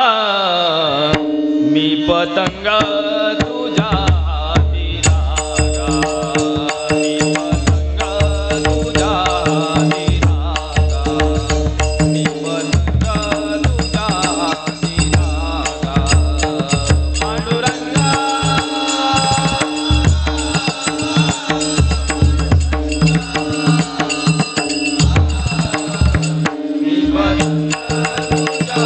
मी पतंग तुझ्या विरागा, मी पतंग तुझ्या विरागा, मी पतंग तुझ्या विरागा. पांडुरंगा मी पतंग तुझ्या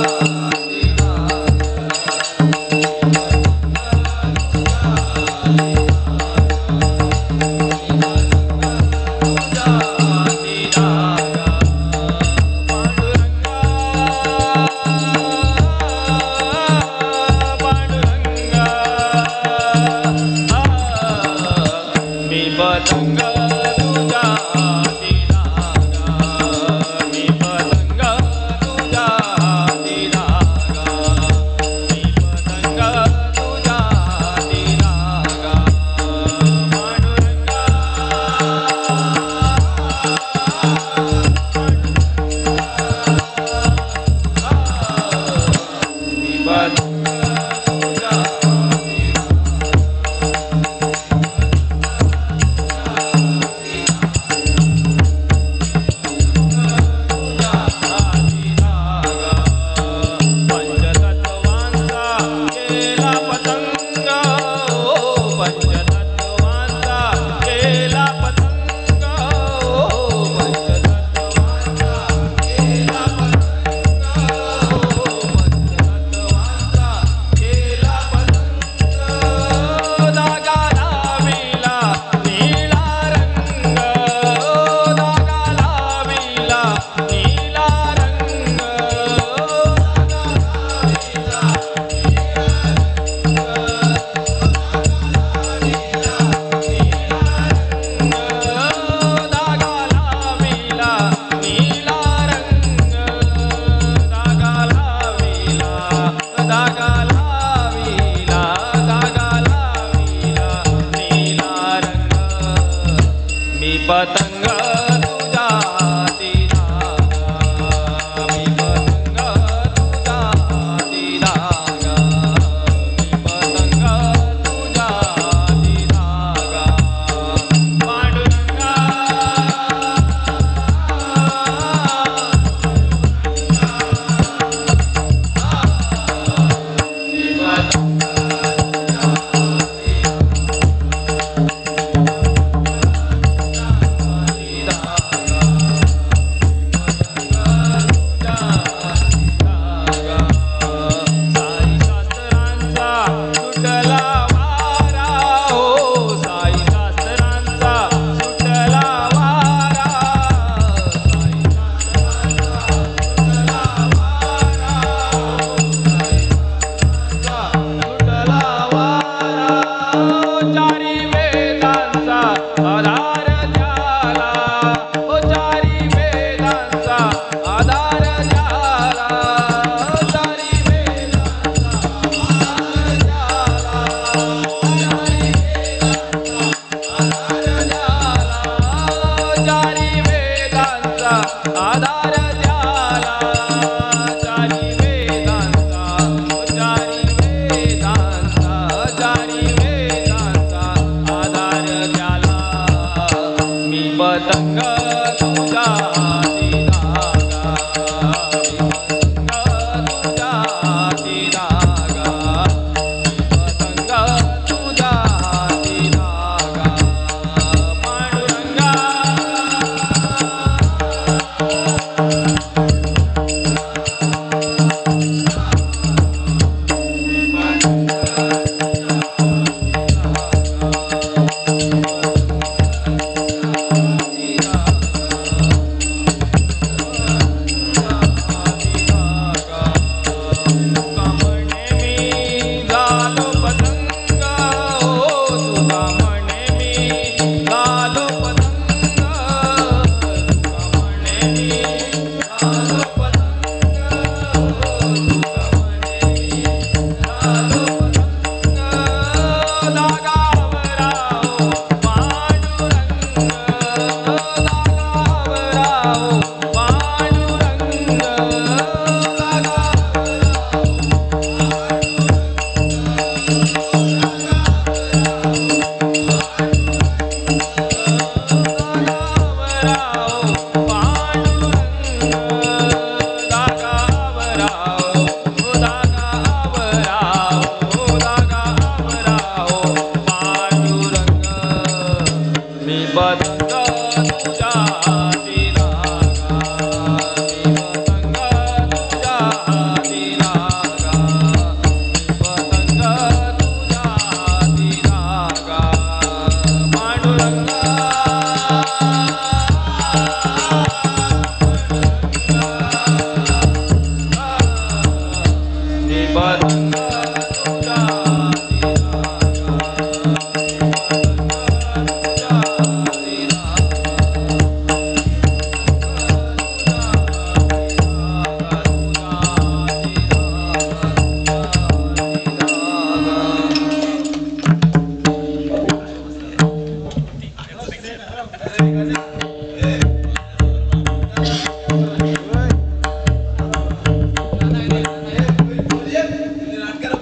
पतंग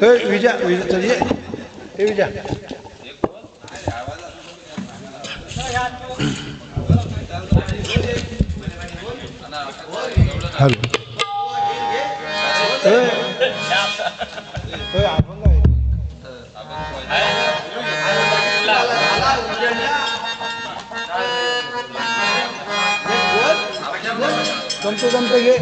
तुझ्या विजा विजा चलिए हे विजा हेलो जमते ये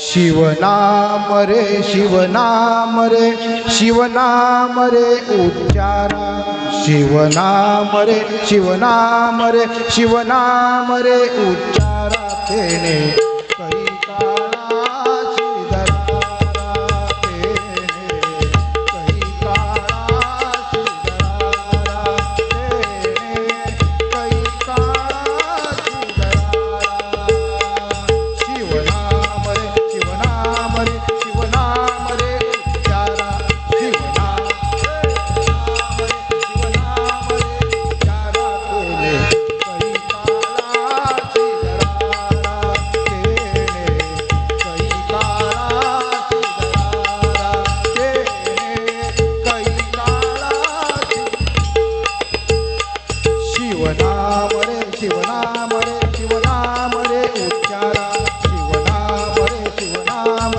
शिवनाम रे शिवनाम रे शिवनाम रे उच्चारा शिवनाम रे शिवनाम रे शिवनाम रे उच्चारा तेने कई काळाची दरारा तेने कई काळाची दरारा तेने कई काळाची दरारा शिवनाम रे शिवनाम रे शिवनाम रे उच्चारा शिवनाम रे शिवनाम रे उच्चारा तेने कई काळाची दरारा तेने कई काळाची दरारा तेने कई काळाची शिवनाम रे शिवनाम रे शिवनाम रे उच्चारा शिवनाम रे शिवनाम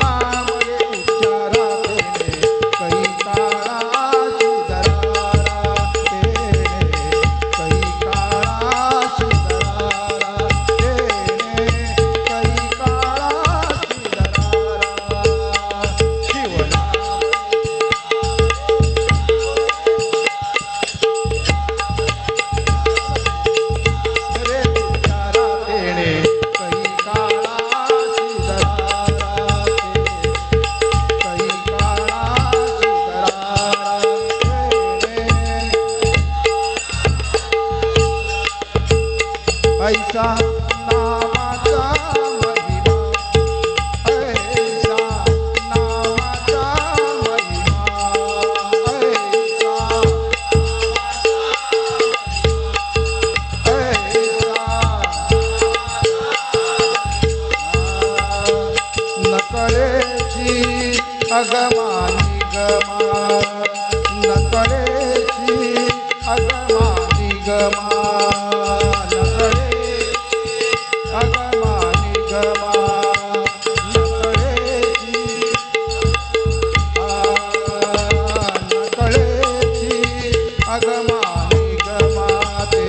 शिवनाम रे उच्चारा तेने कई काळाची दरारा तेने कई काळाची दरारा तेने कई काळाची दरारा शिवनाम रे उच्चारा तेने कई काळाची दरारा कई काळाची दरारा ऐसा नामाचा महिमा ऐसा नामाचा महिमा नकळेची अगमानी गमा नकळेची अगमानी गमा नकळे अगमानी गमा नकळेची नकळेची अगमानी गमा ते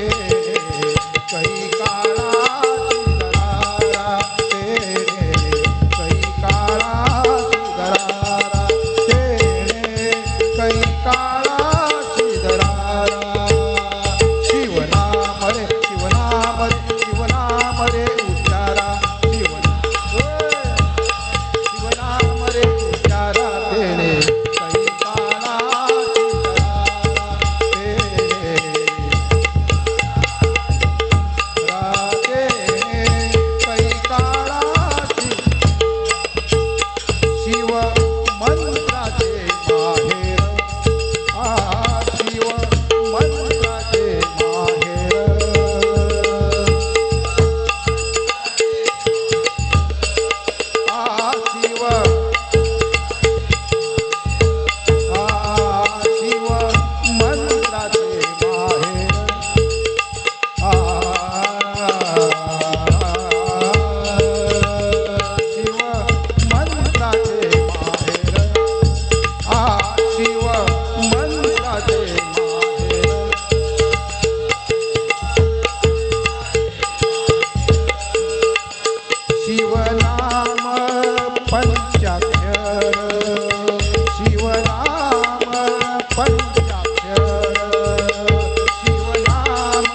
कई काळाची दरारा तेने कई काळाची दरारा तेने कई काळाची दरारा शिवनाम रे शिवनाम पंचाक्षर शिवनाम पंचाक्षर शिवनाम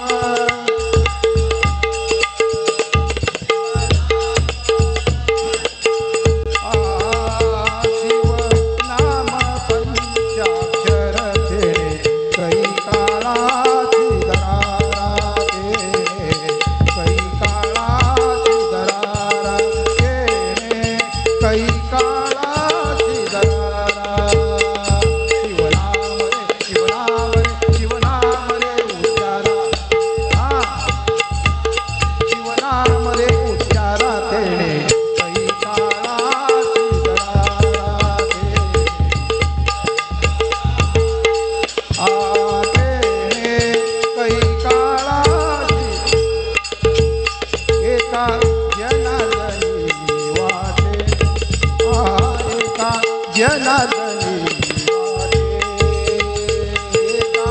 शिवनाम पंचाक्षर तेरे कई काळाची दरारा तेरे कई काळाची दरारा तेरे कई काळाची दरारा शिवनाम रे शिवनाम रे शिवनाम रे उच्चारा शिवनाम रे उच्चारा तेरे कई काळाची दरारा तेरे कई काळाची एका जनार्दनी वाटे एका जनार्दनी वाटे एका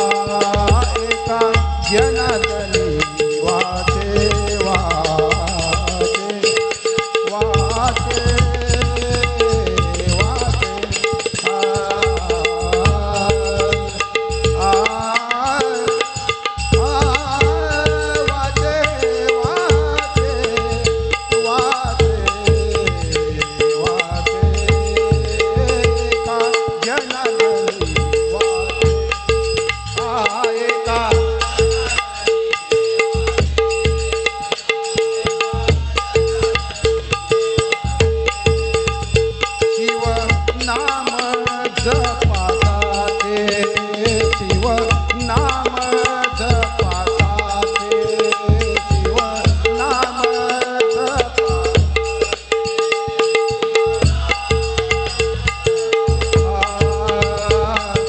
एका जनार्दनी वाटे वाटे वाटे वाटे वाटे वाटे वाटे एका जनार्दनी वाटे एका शिव नाम जपाते शिव नाम जपाते शिव नाम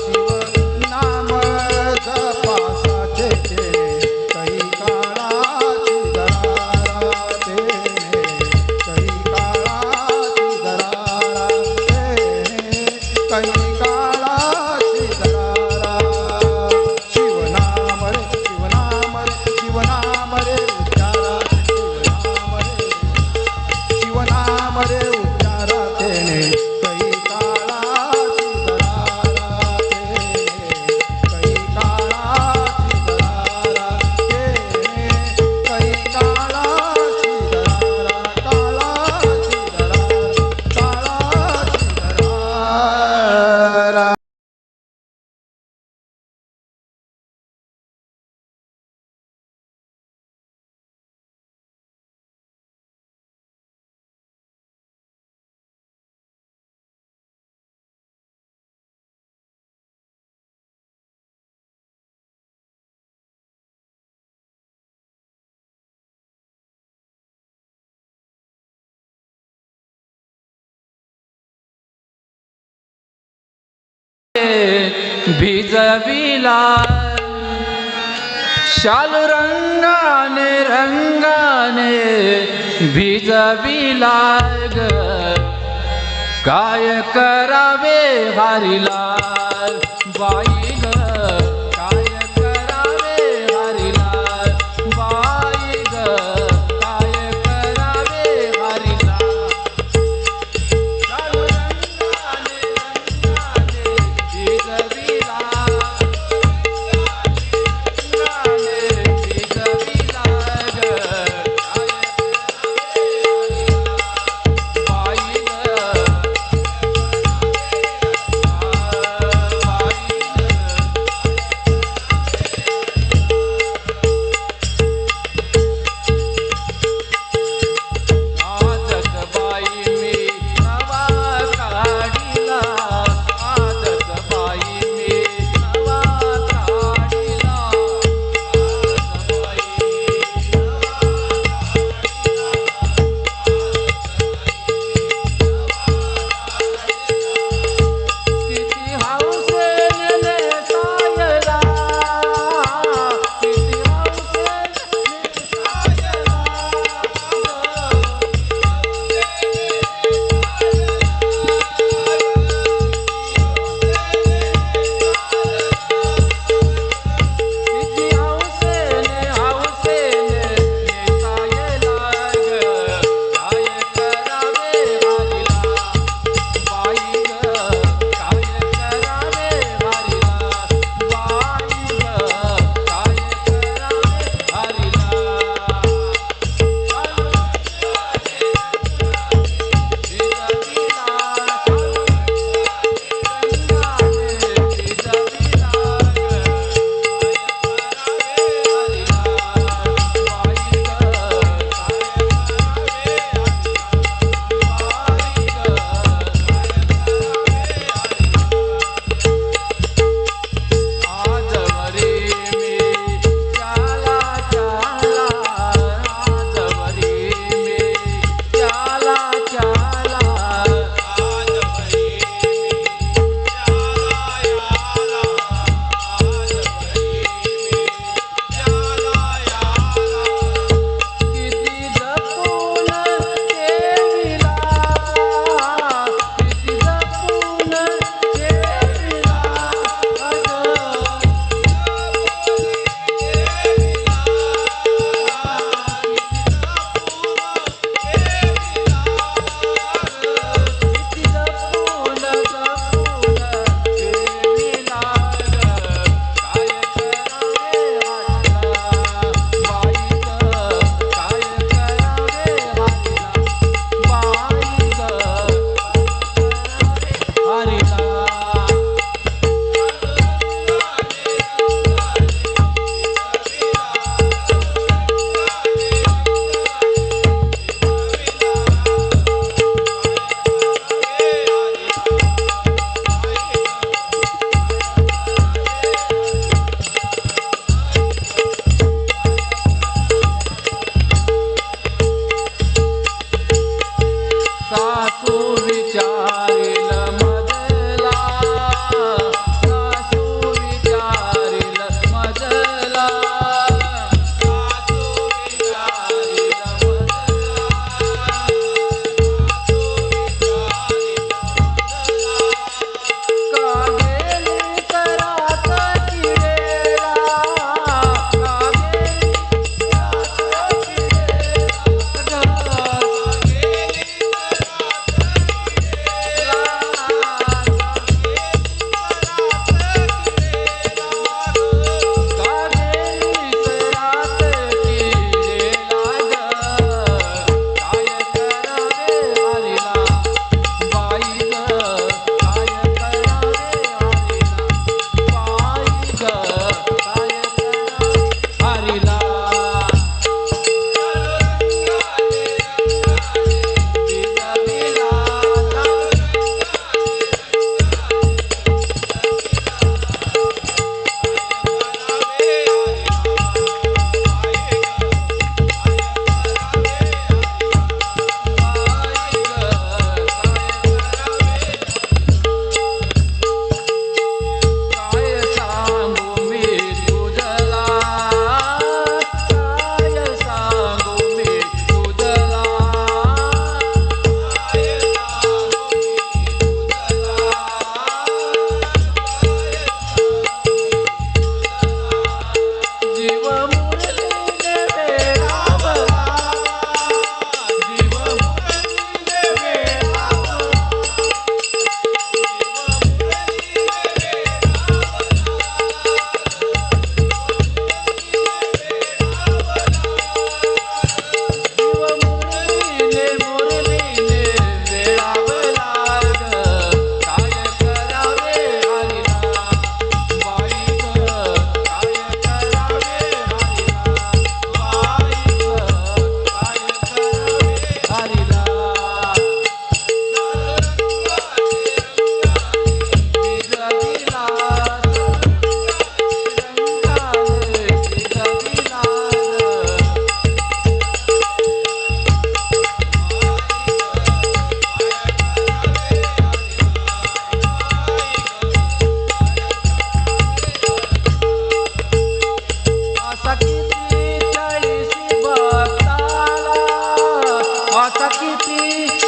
शिव नाम जपासाचे कई काळाची दरारा तेने कई काळाची दरारा तेने कई काळाची दरारा शिवनाम रे शिवनाम रे शिवनाम रे उच्चारा शिवनाम रे उच्चारा तेने कई काळाची दरारा तेने कई काळाची दरारा तेने कई काळाची दरारा काळाची दरारा काळाची दरारा भिजविला शालू रंगाने रंगाने भिजविला ग काय करावे हरिलाल बाई ग काय करावे हरिलाल बाई ग काय करावे हरिलाल शालू रंगाने रंगाने भिजविला बाई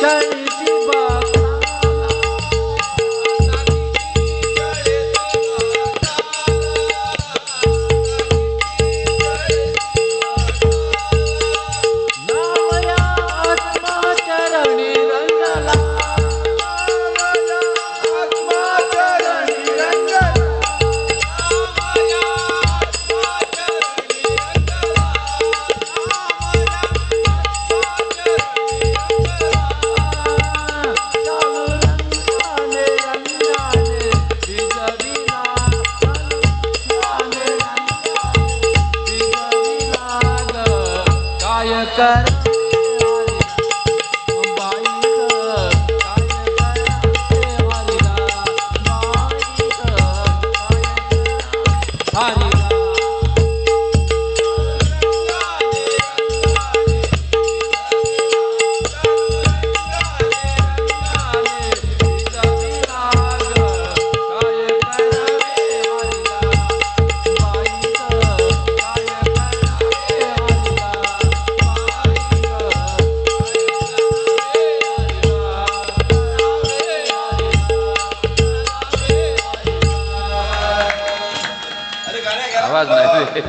तळीची बाका नामया आत्माचरणी रंगला आत्माचरणी रंगला काय कर बाई ग काय करते हरिला बाई ग हरिला आवाज नाही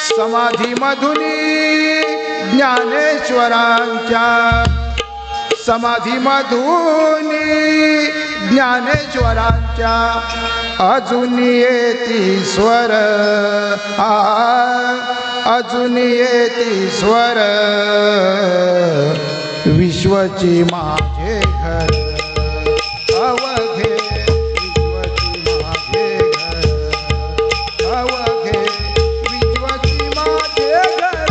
समाधी मधुनी ज्ञानेश्वरांच्या समाधी मधुनी ज्ञानेश्वरांच्या अजून येती स्वर अजून येती स्वर विश्वची माझे घर अवघे विश्वची माझे घर अवघे विश्वची माझे घर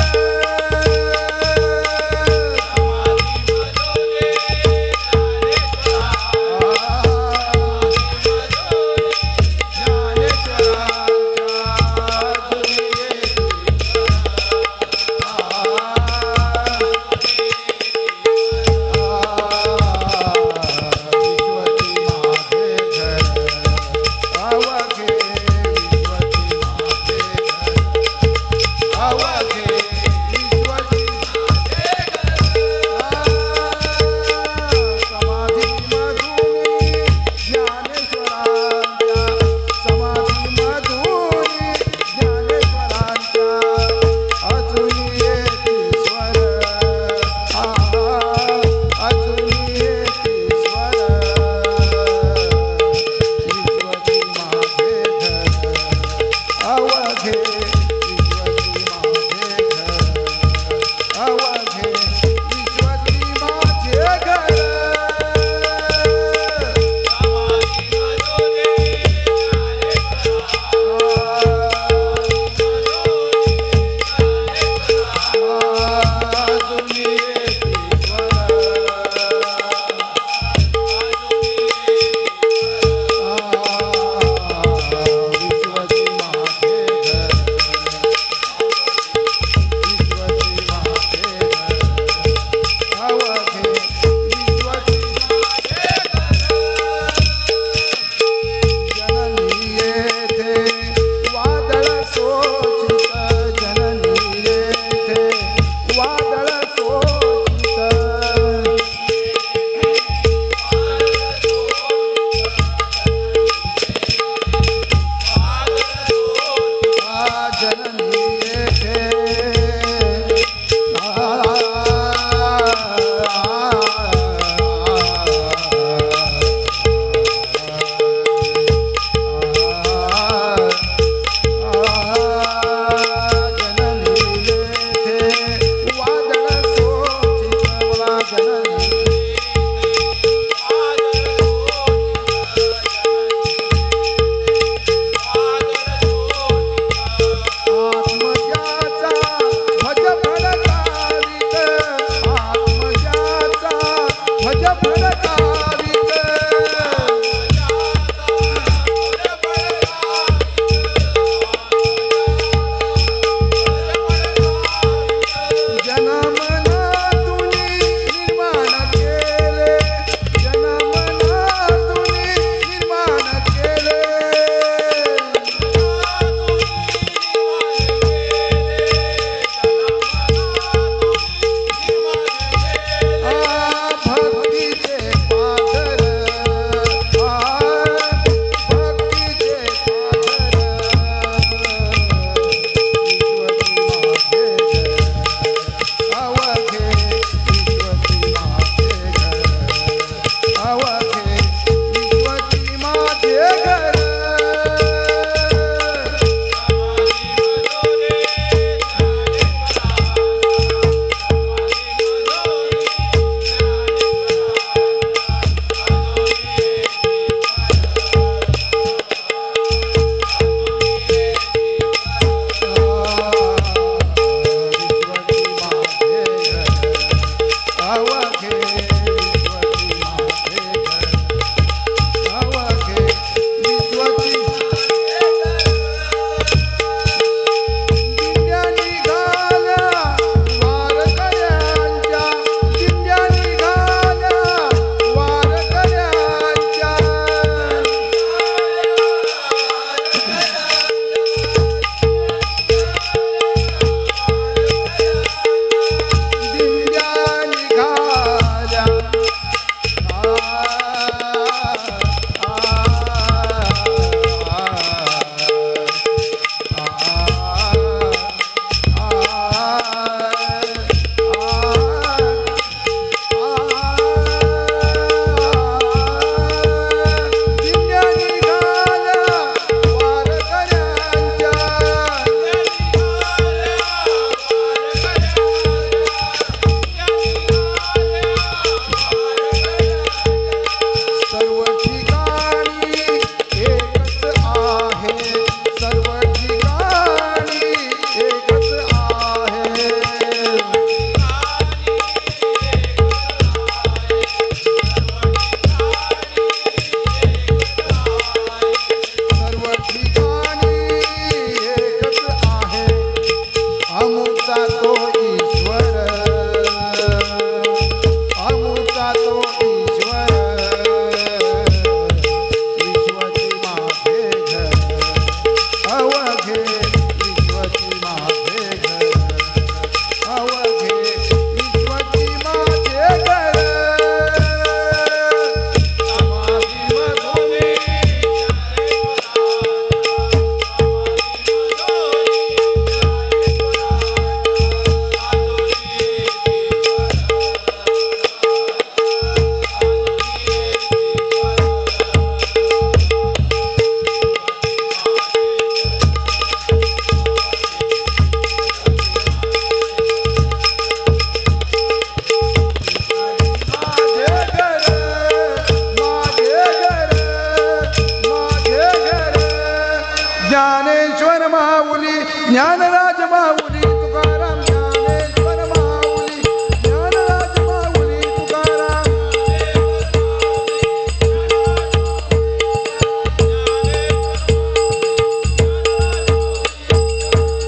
ज्ञानेश्वर माऊली ज्ञानराज माऊली तुकाराम ज्ञानेश्वर माऊली ज्ञानराज माऊली तुकाराम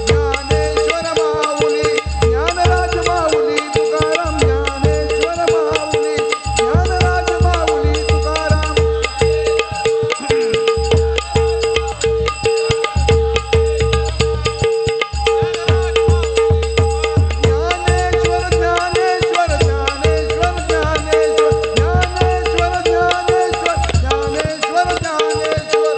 ज्ञानेश्वर माऊली ज्ञानराज माऊली तुकाराम ज्ञानेश्वर माऊली ज्ञानराज माऊली तुकाराम ज्ञानेश्वर ज्ञानेश्वर ज्ञानेश्वर ज्ञानेश्वर ज्ञानेश्वर ज्ञानेश्वर ज्ञानेश्वर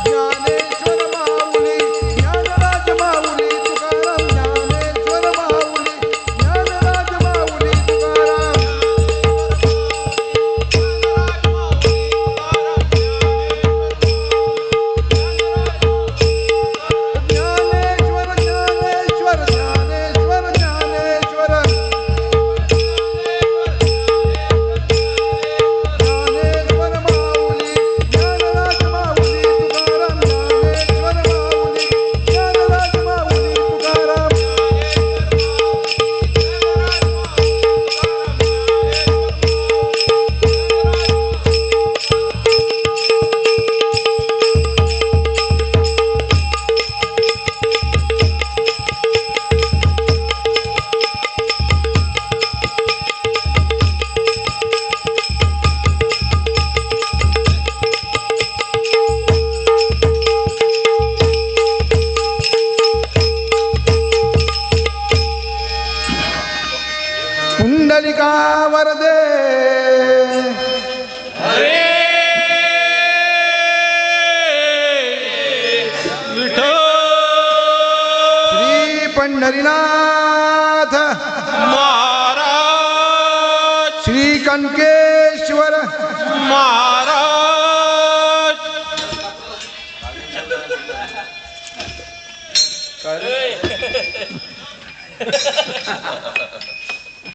ज्ञानेश्वर माऊली ज्ञानराज माऊली तुकाराम ज्ञानेश्वर माऊली ज्ञानराज माऊली तुकाराम ज्ञानेश्वर ज्ञानेश्वर ज्ञानेश्वर ज्ञानेश्वर ज्ञानेश्वर माऊली ज्ञानराज माऊली तुकाराम ज्ञानेश्वर माऊली ज्ञानराज माऊली तुकाराम पुंडलिका वरदे श्री पंढरीनाथ महाराज श्री कनकेश्वर महाराज